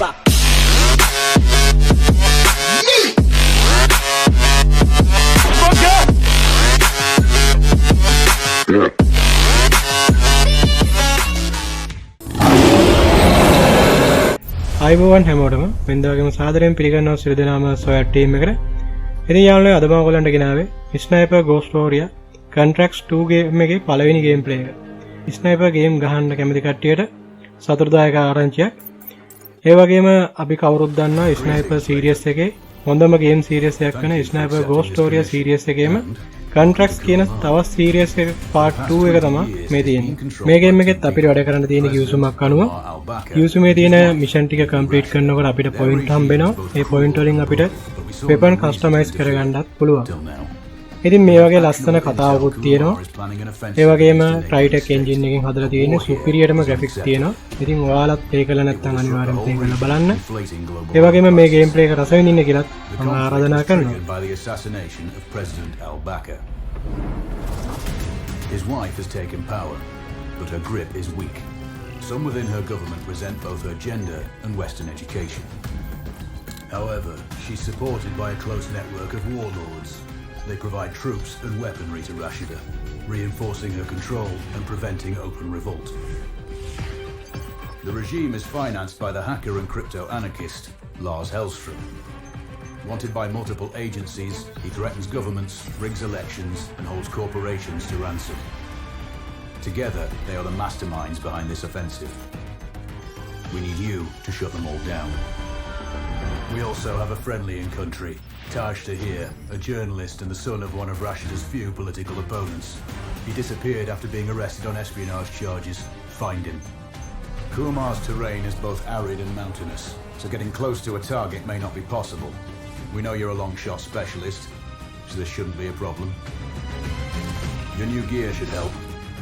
Bomba. අයිබෝවන් හැමෝටම වෙනදාගේම සාදරයෙන් පිළිගන්නවා සියලු දෙනාම SWAT ටීම් එකට. ඉතින් යාළුවෝ අද මම ඔයගලන්ට ගෙනාවේ ස්නයිපර් ගෝස්ට් ස්ටෝරිය කොන්ට්‍රැක්ට්ස් 2 ගේම් එකේ පළවෙනි ගේම් ප්ලේ එක. ස්නයිපර් ගේම් ගහන්න කැමති කට්ටියට සතුටුදායක ආරංචියක්. ඒ වගේම අපි කවුරුත් දන්නවා ස්නයිපර් සීරීස් එකේ හොඳම ගේම් සීරීස් එකක් වෙන ස්නයිපර් ගෝස්ට් ස්ටෝරිය සීරීස් එකේම කොන්ට්‍රැක්ට්ස් කියන තවත් සීරීස් එක පාර්ට් 2 එක තමයි මේ තියෙන්නේ. මේ ගේම් එකෙත් අපිට වැඩ කරන්න තියෙන කිව්සුමක් අනුව කිව්සුමේ තියෙන මිෂන් ටික කම්ප්ලීට් කරනකොට අපිට පොයින්ට් හම්බෙනවා. ඒ පොයින්ට් වලින් අපිට වෙපන් කස්ටමයිස් කරගන්නත් පුළුවන්. ඉතින් මේ වගේ ලස්සන කතාවකුත් තියෙනවා. ඒ වගේම ට්‍රයිටෙක් එන්ජින් එකෙන් හදලා තියෙන සුපිරියටම ග්‍රැෆික්ස් තියෙනවා. ඉතින් ඔයාලත් ප්ලේ කරලා නැත්නම් අනිවාර්යෙන් ප්ලේ කරලා බලන්න. ඒ වගේම මේ ගේම් ප්ලේ එක රස විඳින්න කියලාත් මම ආරාධනා කරනවා. His wife has taken power, but her grip is weak. Some within her government resent both her gender and Western education. However, she's supported by a close network of warlords. They provide troops and weaponry to Rashida, reinforcing her control and preventing open revolt. The regime is financed by the hacker and crypto-anarchist Lars Hellstrom. Wanted by multiple agencies, he threatens governments, rigs elections, and holds corporations to ransom. Together, they are the masterminds behind this offensive. We need you to shut them all down. We also have a friendly in country, Taj Tahir, a journalist and the son of one of Rashida's few political opponents. He disappeared after being arrested on espionage charges. Find him. Kumar's terrain is both arid and mountainous, so getting close to a target may not be possible. We know you're a long shot specialist, so this shouldn't be a problem. Your new gear should help,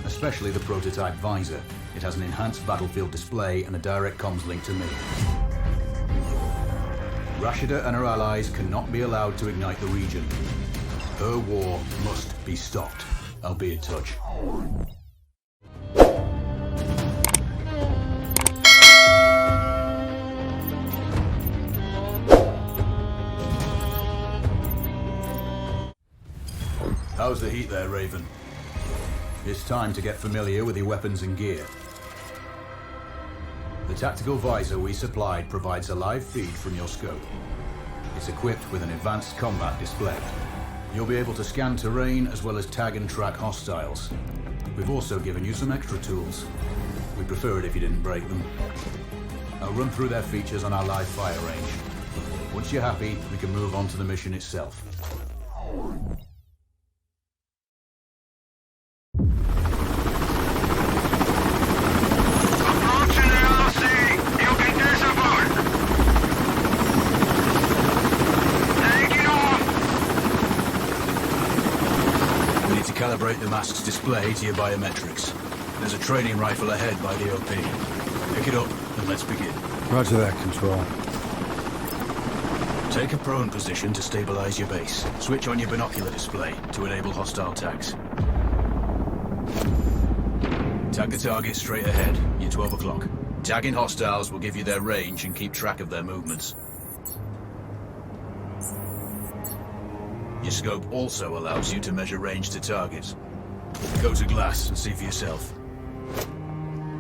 especially the prototype visor. It has an enhanced battlefield display and a direct comms link to me. Rashida and her allies cannot be allowed to ignite the region. Her war must be stopped. I'll be in touch. How's the heat there, Raven? It's time to get familiar with your weapons and gear. The tactical visor we supplied provides a live feed from your scope. It's equipped with an advanced combat display. You'll be able to scan terrain as well as tag and track hostiles. We've also given you some extra tools. We'd prefer it if you didn't break them. I'll run through their features on our live fire range. Once you're happy, we can move on to the mission itself. Calibrate the mask's display to your biometrics. There's a training rifle ahead by the OP. Pick it up and let's begin. Roger that, Control. Take a prone position to stabilize your base. Switch on your binocular display to enable hostile tags. Tag the target straight ahead. You're 12 o'clock. Tagging hostiles will give you their range and keep track of their movements. Your scope also allows you to measure range to targets. Go to glass and see for yourself.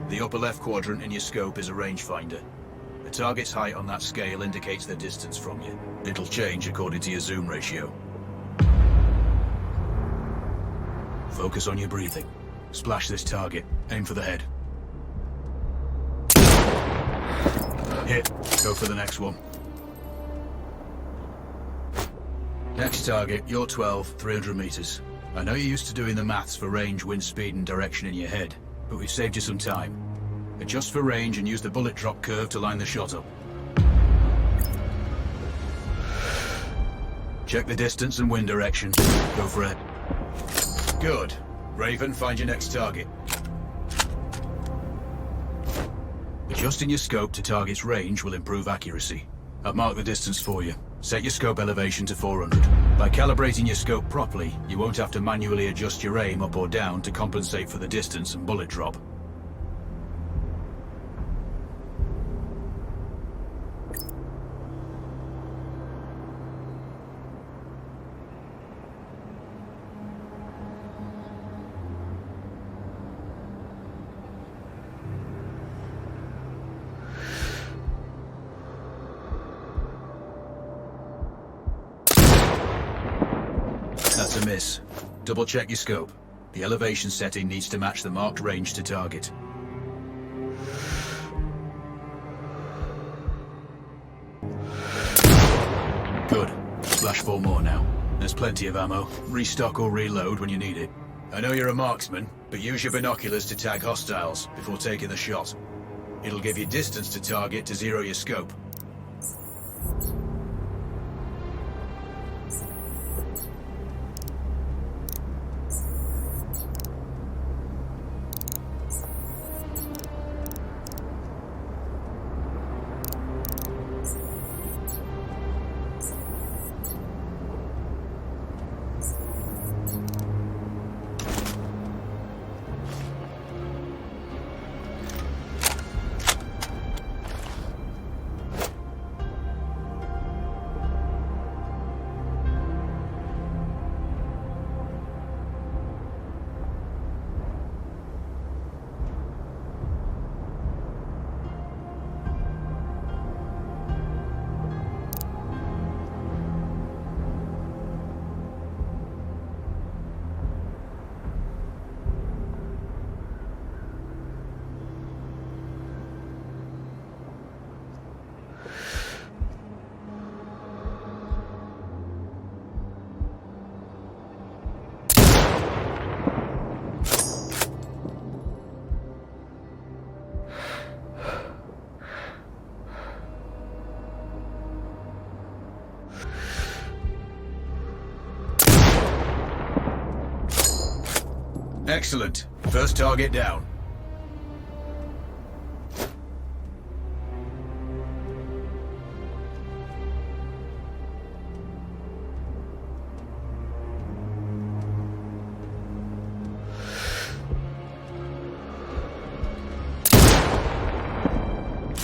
The upper left quadrant in your scope is a rangefinder. The target's height on that scale indicates their distance from you. It'll change according to your zoom ratio. Focus on your breathing. Splash this target. Aim for the head. Hit. Go for the next one. Next target, you're 12, 300 meters. I know you're used to doing the maths for range, wind speed and direction in your head, but we've saved you some time. Adjust for range and use the bullet drop curve to line the shot up. Check the distance and wind direction. Go for it. Good. Raven, find your next target. Adjusting your scope to target's range will improve accuracy. I've marked the distance for you. Set your scope elevation to 400. By calibrating your scope properly, you won't have to manually adjust your aim up or down to compensate for the distance and bullet drop. a miss. Double check your scope. The elevation setting needs to match the marked range to target. Good. Flash 4 more now. There's plenty of ammo. Restock or reload when you need it. I know you're a marksman, but use your binoculars to tag hostiles before taking the shot. It'll give you distance to target to zero your scope. Excellent. First target down.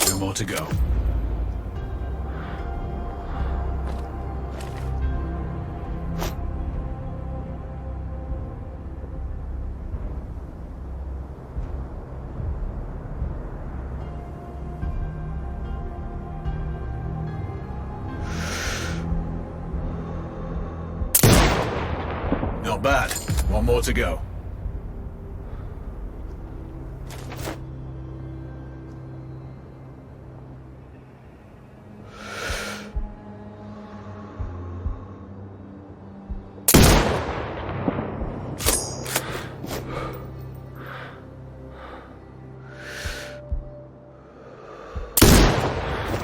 Two more to go. Not bad. One more to go.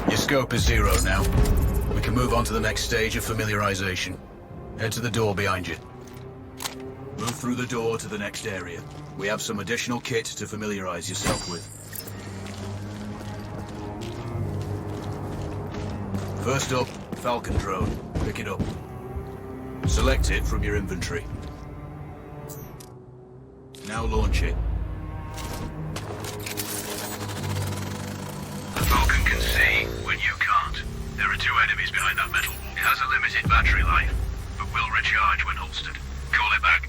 Your scope is zero now. We can move on to the next stage of familiarization. Head to the door behind you. Move through the door to the next area. We have some additional kit to familiarize yourself with. First up, Falcon drone. Pick it up. Select it from your inventory. Now launch it. The Falcon can see when you can't. There are two enemies behind that metal wall. It has a limited battery life, but will recharge when holstered. Call it back.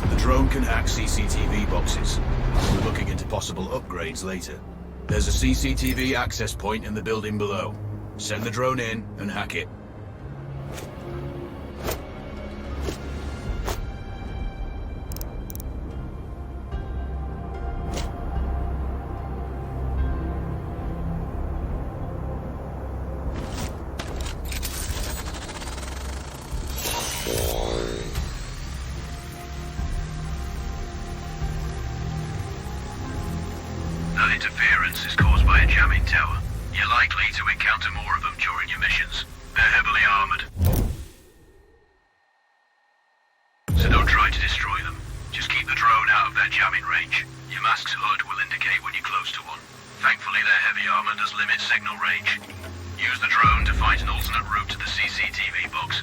The drone can hack CCTV boxes. We're looking into possible upgrades later. There's a CCTV access point in the building below. Send the drone in and hack it. That interference is caused by a jamming tower. You're likely to encounter more of them during your missions. They're heavily armored. So don't try to destroy them. Just keep the drone out of their jamming range. Your mask's HUD will indicate when you're close to one. Thankfully, their heavy armor does limit signal range. Use the drone to find an alternate route to the CCTV box.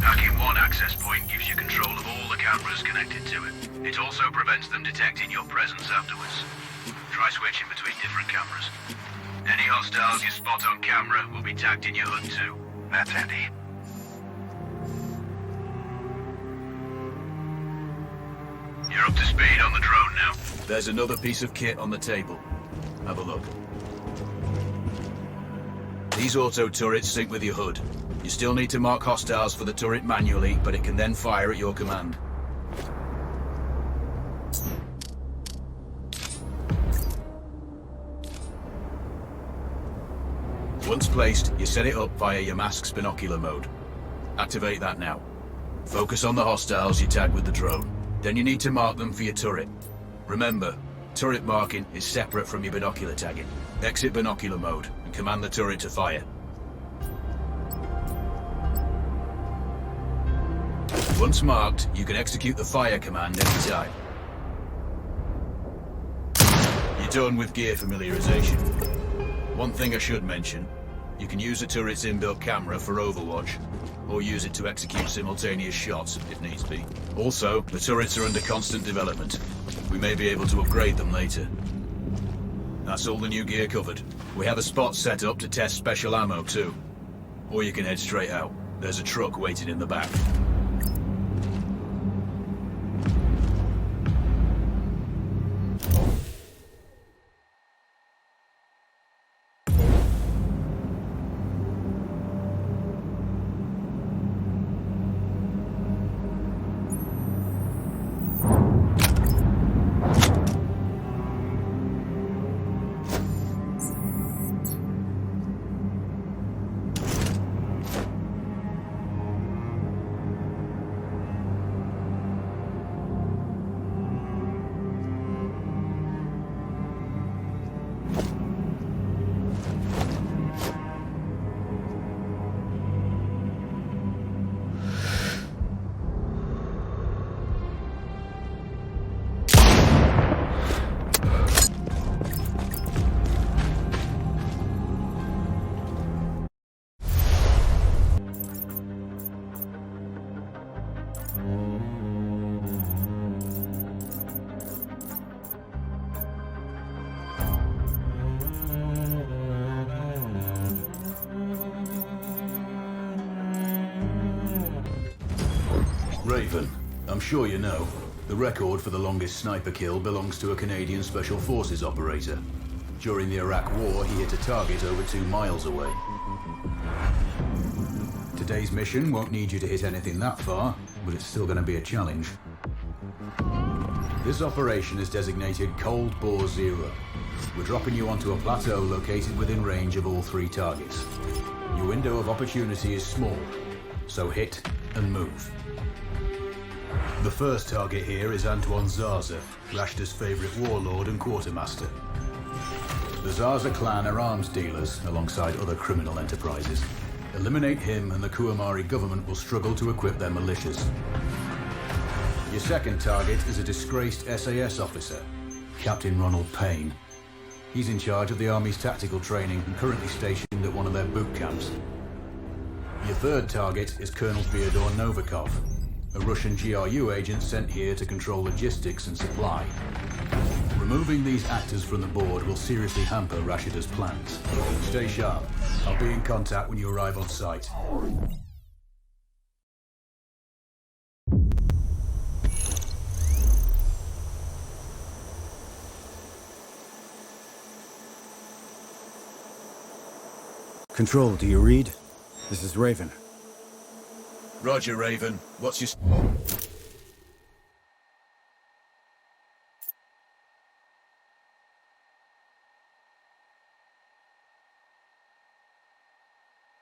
Hacking one access point gives you control of all the cameras connected to it. It also prevents them detecting your presence afterwards. Try switching between different cameras. Any hostiles you spot on camera will be tagged in your HUD too. That's handy. You're up to speed on the drone now. There's another piece of kit on the table. Have a look. These auto turrets sync with your hood. You still need to mark hostiles for the turret manually, but it can then fire at your command. Once placed, you set it up via your mask's binocular mode. Activate that now. Focus on the hostiles you tag with the drone. Then you need to mark them for your turret. Remember, turret marking is separate from your binocular tagging. Exit binocular mode and command the turret to fire. Once marked, you can execute the fire command anytime. You're done with gear familiarization. One thing I should mention, you can use the turret's inbuilt camera for overwatch, or use it to execute simultaneous shots if needs be. Also, the turrets are under constant development. We may be able to upgrade them later. That's all the new gear covered. We have a spot set up to test special ammo too. Or you can head straight out. There's a truck waiting in the back. Raven, I'm sure you know, the record for the longest sniper kill belongs to a Canadian Special Forces operator. During the Iraq War, he hit a target over 2 miles away. Today's mission won't need you to hit anything that far, but it's still going to be a challenge. This operation is designated Cold Bore Zero. We're dropping you onto a plateau located within range of all 3 targets. Your window of opportunity is small, so hit and move. The first target here is Antoine Zaza, Rashta's favorite warlord and quartermaster. The Zaza clan are arms dealers alongside other criminal enterprises. Eliminate him and the Kuamari government will struggle to equip their militias. Your second target is a disgraced SAS officer, Captain Ronald Payne. He's in charge of the Army's tactical training and currently stationed at one of their boot camps. Your third target is Colonel Fyodor Novikov, a Russian GRU agent sent here to control logistics and supply. Removing these actors from the board will seriously hamper Rashida's plans. Stay sharp. I'll be in contact when you arrive on site. Control, do you read? This is Raven. Roger, Raven. What's your...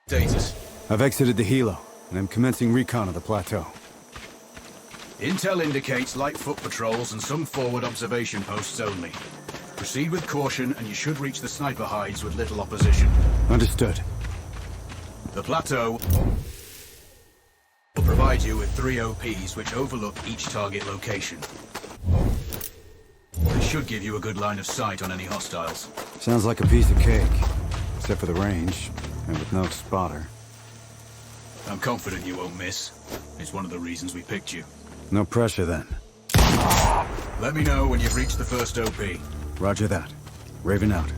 status? I've exited the helo, and I'm commencing recon of the plateau. Intel indicates light foot patrols and some forward observation posts only. Proceed with caution and you should reach the sniper hides with little opposition. Understood. The plateau will provide you with 3 OPs which overlook each target location. This should give you a good line of sight on any hostiles. Sounds like a piece of cake, except for the range, and with no spotter. I'm confident you won't miss. It's one of the reasons we picked you. No pressure then. Let me know when you've reached the first OP. Roger that. Raven out.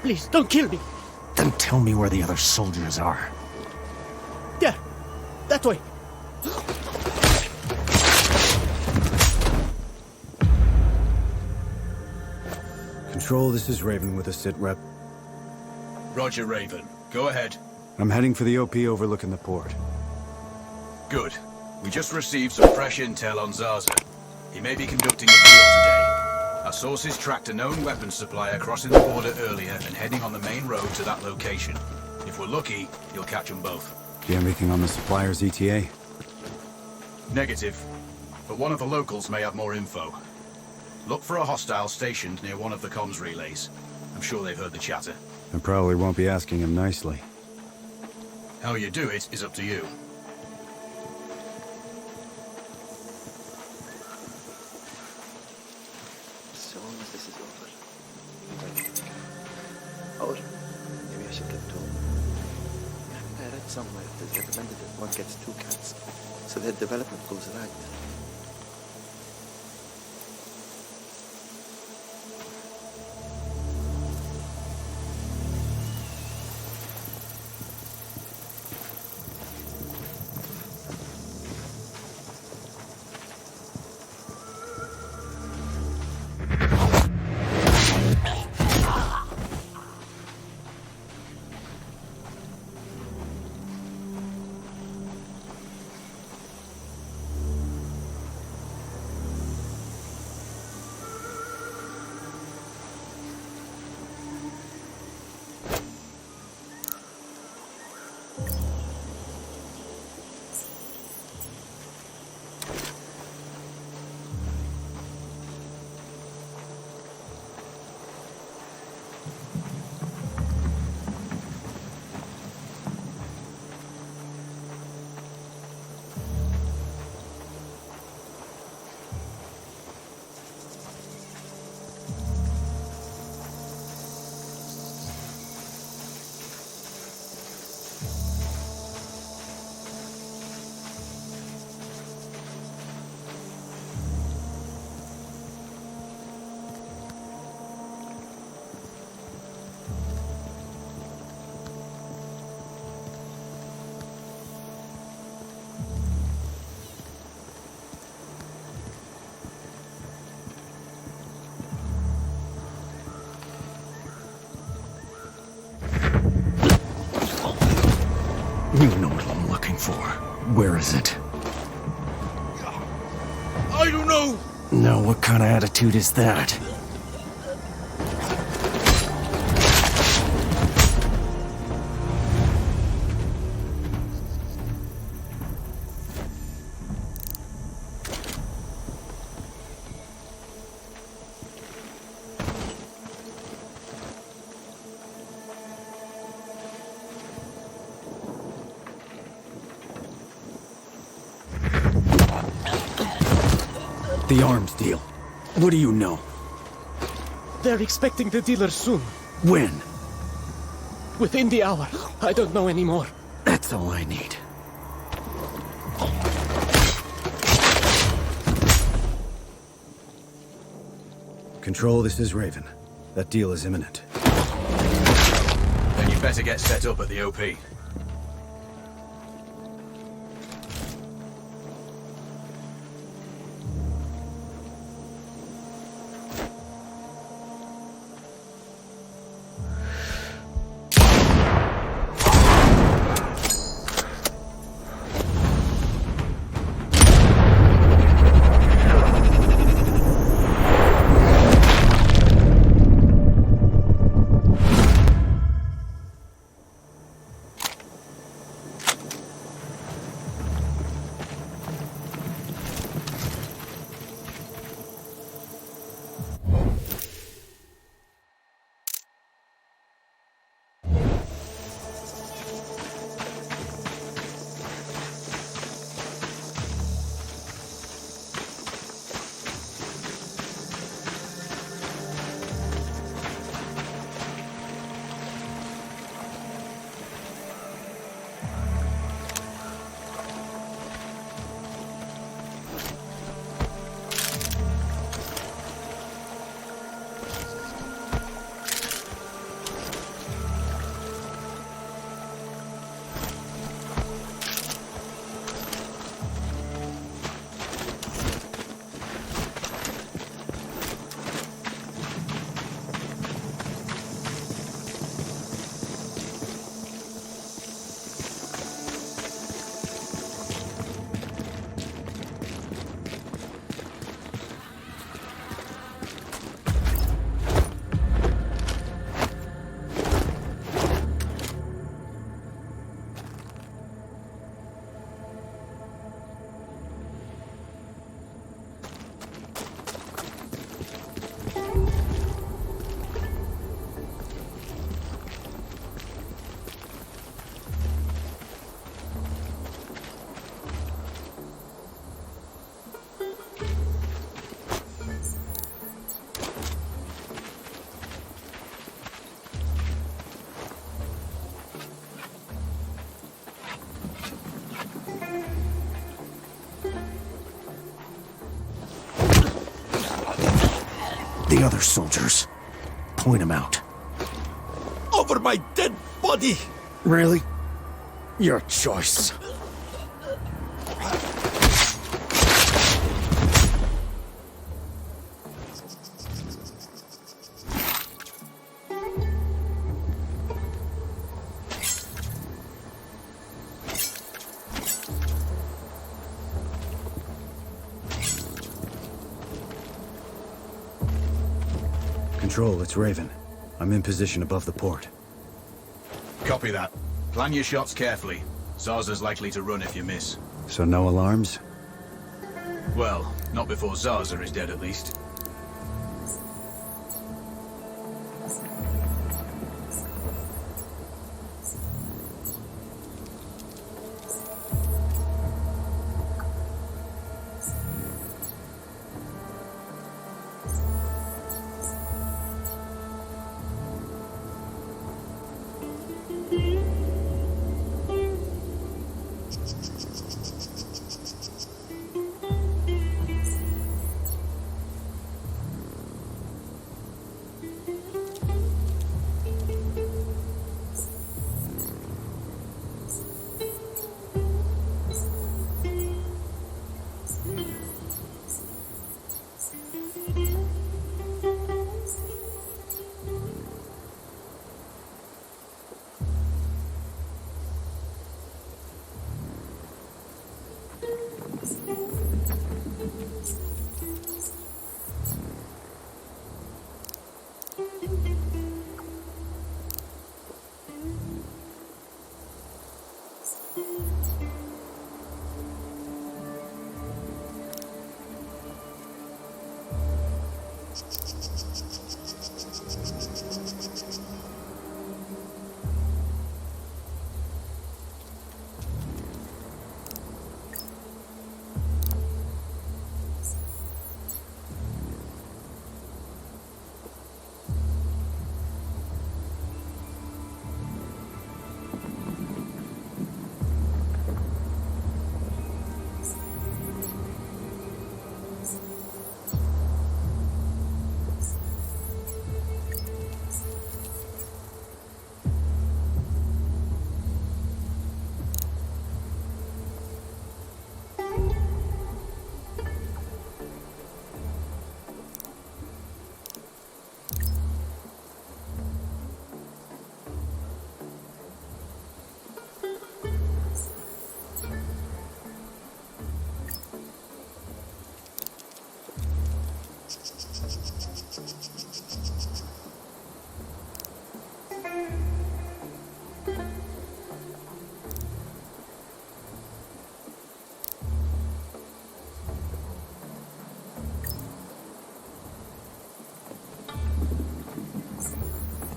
Please, don't kill me. Then tell me where the other soldiers are. There. That way. Control, this is Raven with a sit rep. Roger, Raven. Go ahead. I'm heading for the OP overlooking the port. Good. We just received some fresh intel on Zaza. He may be conducting a deal today. Our sources tracked a known weapons supplier crossing the border earlier and heading on the main road to that location. If we're lucky, you'll catch them both. Do you have anything on the supplier's ETA? Negative. But one of the locals may have more info. Look for a hostile stationed near one of the comms relays. I'm sure they've heard the chatter. I probably won't be asking him nicely. How you do it is up to you. As soon as this is over, or maybe I should get told. I read somewhere it is recommended that one gets 2 cats, so their development goes right. You know what I'm looking for. Where is it? I don't know. Now, what kind of attitude is that? The arms deal. What do you know? They're expecting the dealer soon. When? Within the hour. I don't know anymore. That's all I need. Control, this is Raven. That deal is imminent. Then you better get set up at the OP. The other soldiers. Point them out. Over my dead body! Really? Your choice. Control, it's Raven. I'm in position above the port. Copy that. Plan your shots carefully. Zaza's likely to run if you miss. So no alarms? Well, not before Zaza is dead at least.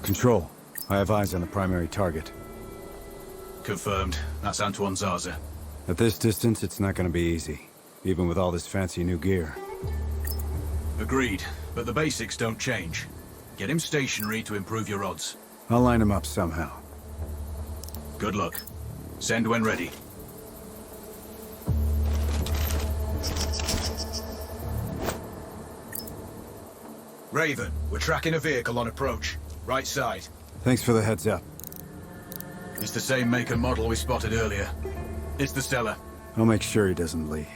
Control, I have eyes on the primary target. Confirmed. That's Antoine Zaza. At this distance, it's not gonna be easy, even with all this fancy new gear. Agreed, but the basics don't change. Get him stationary to improve your odds. I'll line him up somehow. Good luck. Send when ready. Raven, we're tracking a vehicle on approach. Right side. Thanks for the heads up. It's the same make and model we spotted earlier. It's the seller. I'll make sure he doesn't leave.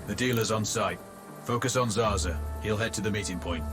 The dealer's on site. Focus on Zaza. He'll head to the meeting point.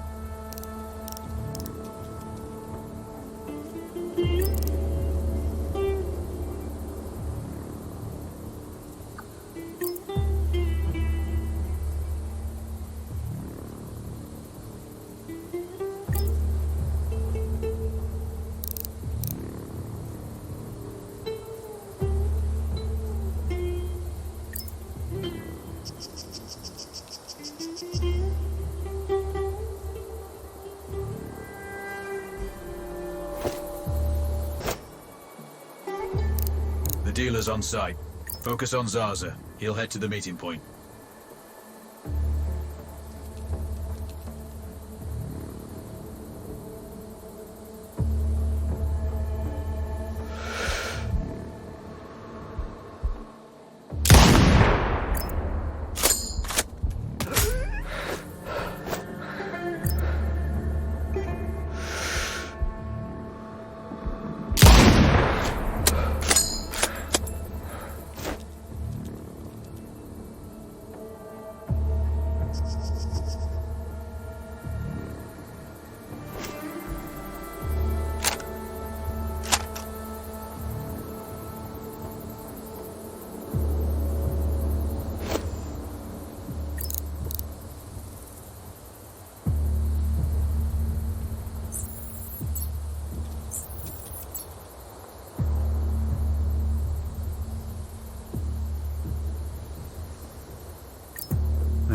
The dealer's on site. Focus on Zaza. He'll head to the meeting point.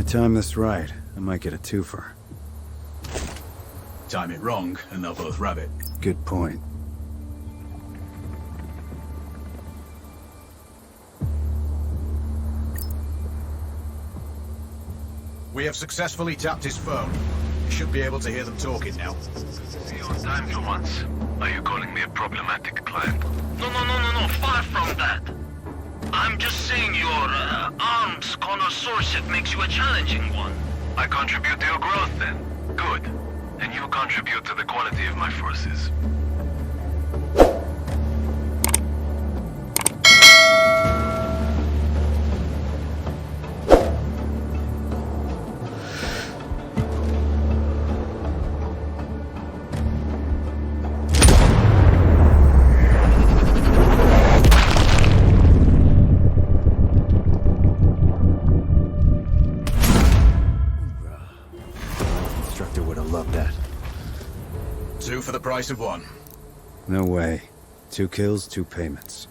I time this right, I might get a twofer. Time it wrong, and they'll both rabbit. Good point. We have successfully tapped his phone. You should be able to hear them talking now. Your time for once. Are you calling me a problematic client? No, far from that. I'm just saying your arms connoisseurship makes you a challenging one. I contribute to your growth then. Good. And you contribute to the quality of my forces. Instructor would have loved that. 2 for the price of 1. No way. 2 kills, 2 payments.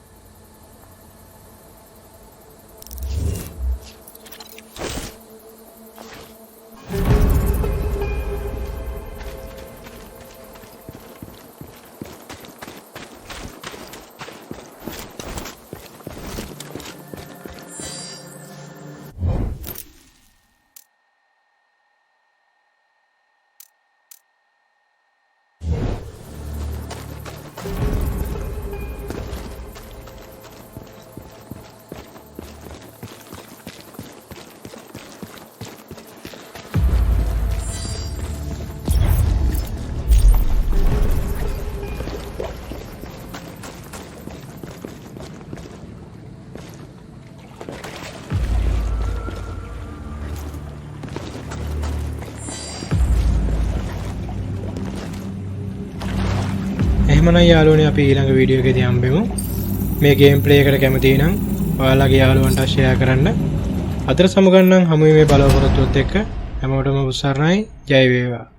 එහෙමනම් යාළුවනේ අපි ඊළඟ video එකේදී හම්බෙමු. මේ game play එකට කැමති නම් ඔයාලගේ යාළුවන්ට ෂෙයා කරන්න. අතර සමුගන්නම් හමු වීමේ බලාපොරොත්තුවත් එක්ක හැමෝටම උසරණයි. ජය වේවා.